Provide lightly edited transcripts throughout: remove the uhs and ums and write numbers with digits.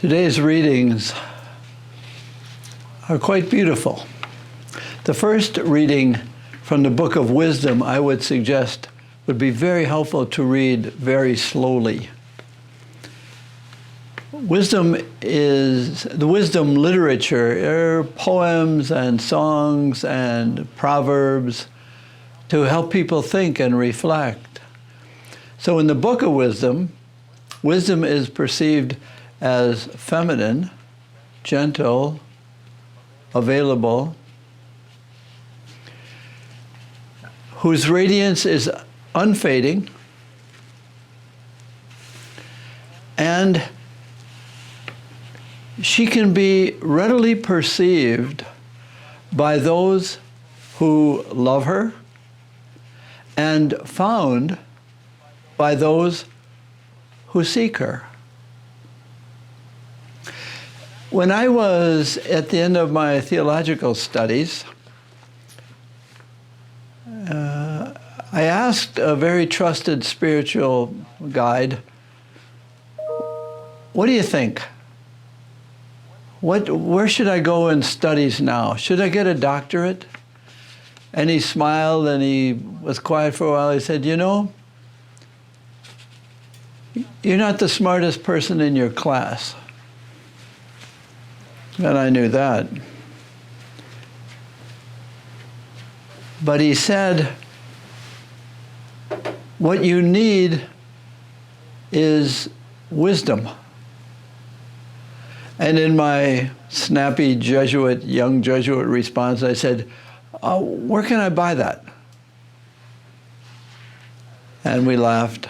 Today's readings are quite beautiful. The first reading from the Book of Wisdom, I would suggest, would be very helpful to read very slowly. Wisdom is the wisdom literature, poems and songs and proverbs to help people think and reflect. So in the Book of Wisdom, wisdom is perceived as feminine, gentle, available, whose radiance is unfading, and she can be readily perceived by those who love her and found by those who seek her. When I was at the end of my theological studies, I asked a very trusted spiritual guide, "What do you think? Where should I go in studies now? Should I get a doctorate?" And he smiled and he was quiet for a while. He said, "You know, you're not the smartest person in your class." And I knew that. But he said, what you need is wisdom. And in my snappy young Jesuit response, I said, where can I buy that? And we laughed.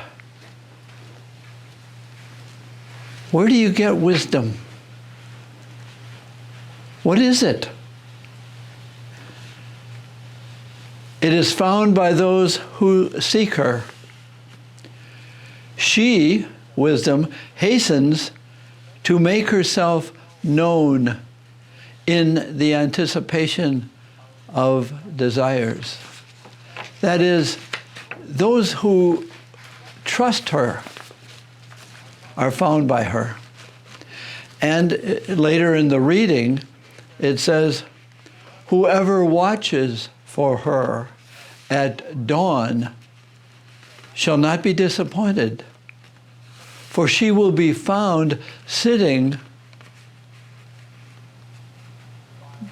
Where do you get wisdom? What is it? It is found by those who seek her. She, wisdom, hastens to make herself known in the anticipation of desires. That is, those who trust her are found by her. And later in the reading, it says, whoever watches for her at dawn shall not be disappointed, for she will be found sitting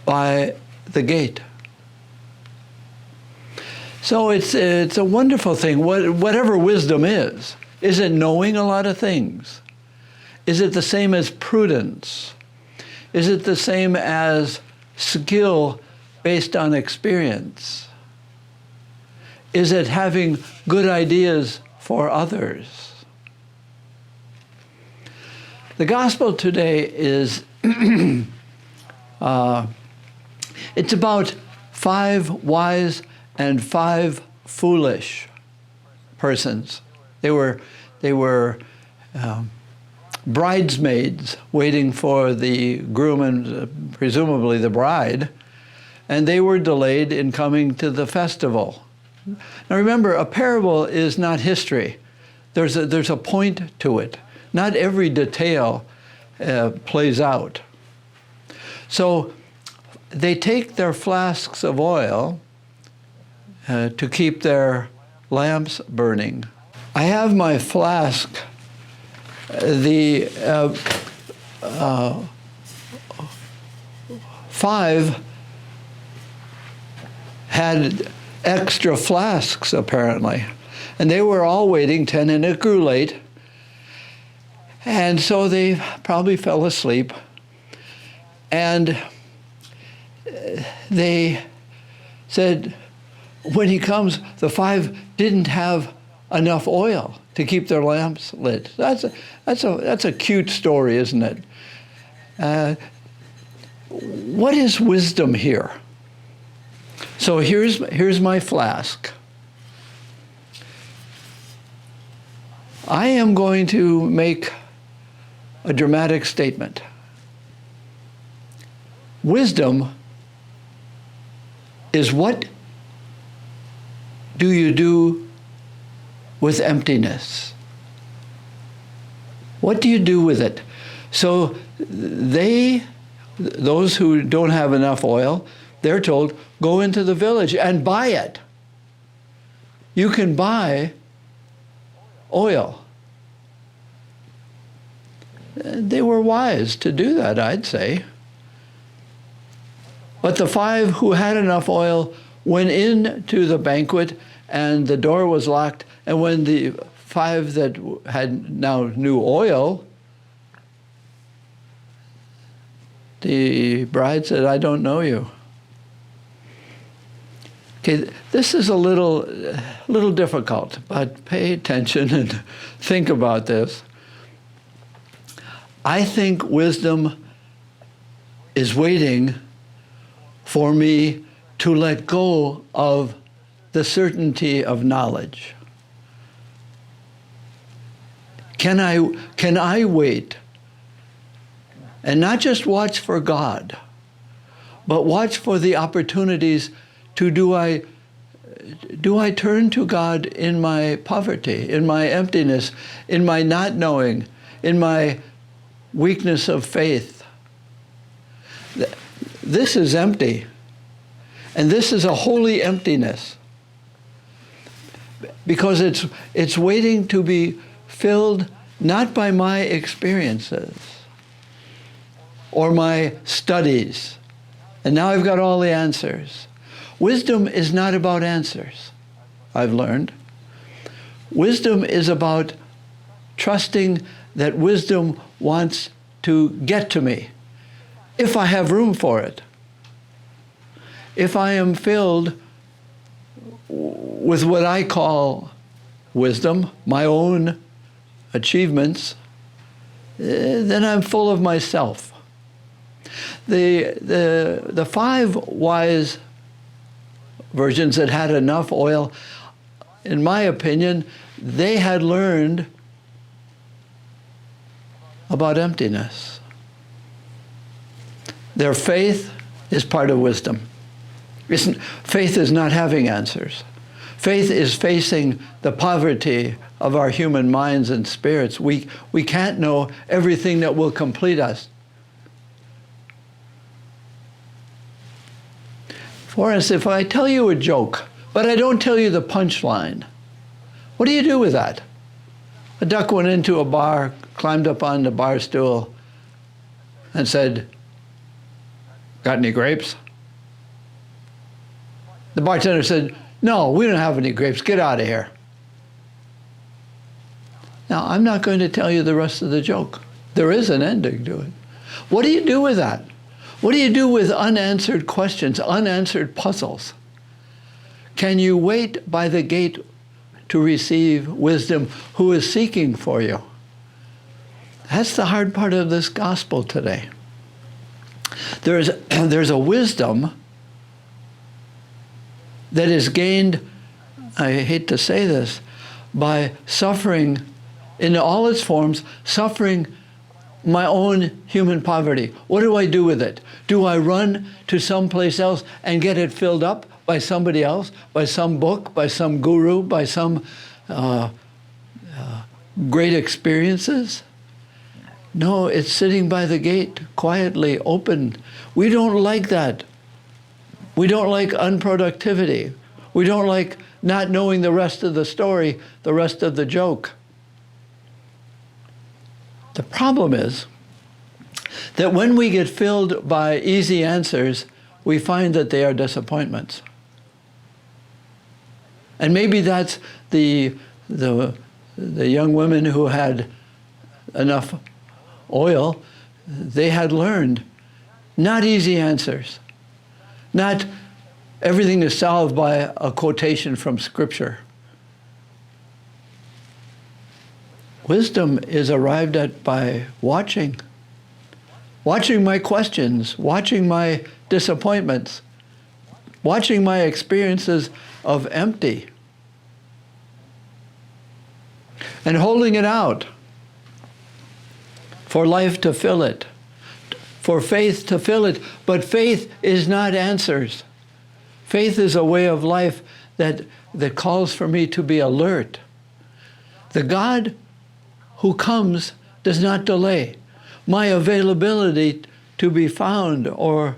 by the gate. So it's a wonderful thing. Whatever wisdom is it knowing a lot of things? Is it the same as prudence? Is it the same as skill based on experience? Is it having good ideas for others? The gospel today is, it's about 5 wise and 5 foolish persons. They were bridesmaids waiting for the groom and presumably the bride, and they were delayed in coming to the festival. Now remember, a parable is not history. There's a point to it. Not every detail plays out. So they take their flasks of oil to keep their lamps burning. I have my flask. The 5 had extra flasks, apparently. And they were all waiting 10, and it grew late. And so they probably fell asleep. And they said, when he comes, the 5 didn't have enough oil to keep their lamps lit. That's a cute story, isn't it? What is wisdom here? So here's my flask. I am going to make a dramatic statement. Wisdom is what do you do with emptiness? What do you do with it? So those who don't have enough oil, they're told, go into the village and buy it. You can buy oil. They were wise to do that, I'd say. But the 5 who had enough oil went into the banquet, and the door was locked. And when the 5 that had now new oil, the bride said, I don't know you. Okay, this is a little difficult, but pay attention and think about this. I think wisdom is waiting for me to let go of the certainty of knowledge. Can I wait and not just watch for God, but watch for the opportunities to do I turn to God in my poverty, in my emptiness, in my not knowing, in my weakness of faith? This is empty. And this is a holy emptiness. Because it's waiting to be filled not by my experiences or my studies. And now I've got all the answers. Wisdom is not about answers, I've learned. Wisdom is about trusting that wisdom wants to get to me, if I have room for it. If I am filled with what I call wisdom, my own achievements, then I'm full of myself. The 5 wise virgins that had enough oil, in my opinion, they had learned about emptiness. Their faith is part of wisdom. Faith is not having answers. Faith is facing the poverty of our human minds and spirits. We can't know everything that will complete us. For instance, if I tell you a joke, but I don't tell you the punchline, what do you do with that? A duck went into a bar, climbed up on the bar stool, and said, "Got any grapes?" The bartender said, "No, we don't have any grapes. Get out of here." Now, I'm not going to tell you the rest of the joke. There is an ending to it. What do you do with that? What do you do with unanswered questions, unanswered puzzles? Can you wait by the gate to receive wisdom who is seeking for you? That's the hard part of this gospel today. There's a wisdom that is gained, I hate to say this, by suffering in all its forms, suffering my own human poverty. What do I do with it? Do I run to someplace else and get it filled up by somebody else, by some book, by some guru, by some great experiences? No, it's sitting by the gate, quietly, open. We don't like that. We don't like unproductivity. We don't like not knowing the rest of the story, the rest of the joke. The problem is that when we get filled by easy answers, we find that they are disappointments. And maybe that's the young women who had enough oil. They had learned not easy answers, not everything is solved by a quotation from Scripture. Wisdom is arrived at by watching my questions, watching my disappointments, watching my experiences of empty, and holding it out for life to fill it, for faith to fill it. But faith is not answers. Faith is a way of life that calls for me to be alert. The God who comes does not delay. my availability to be found or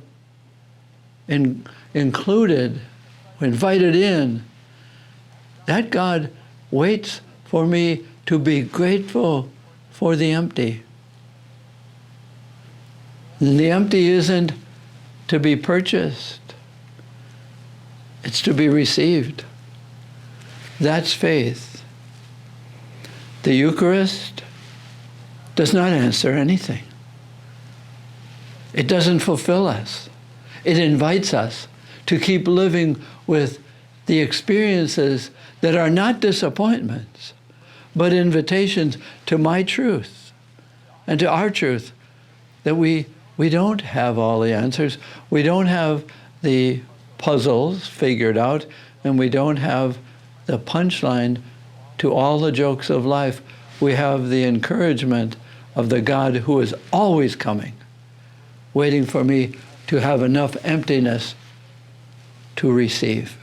included, invited in, that God waits for me to be grateful for the empty. And the empty isn't to be purchased. It's to be received. That's faith. The Eucharist does not answer anything. It doesn't fulfill us. It invites us to keep living with the experiences that are not disappointments, but invitations to my truth and to our truth, that we don't have all the answers, we don't have the puzzles figured out, and we don't have the punchline to all the jokes of life. We have the encouragement of the God who is always coming, waiting for me to have enough emptiness to receive.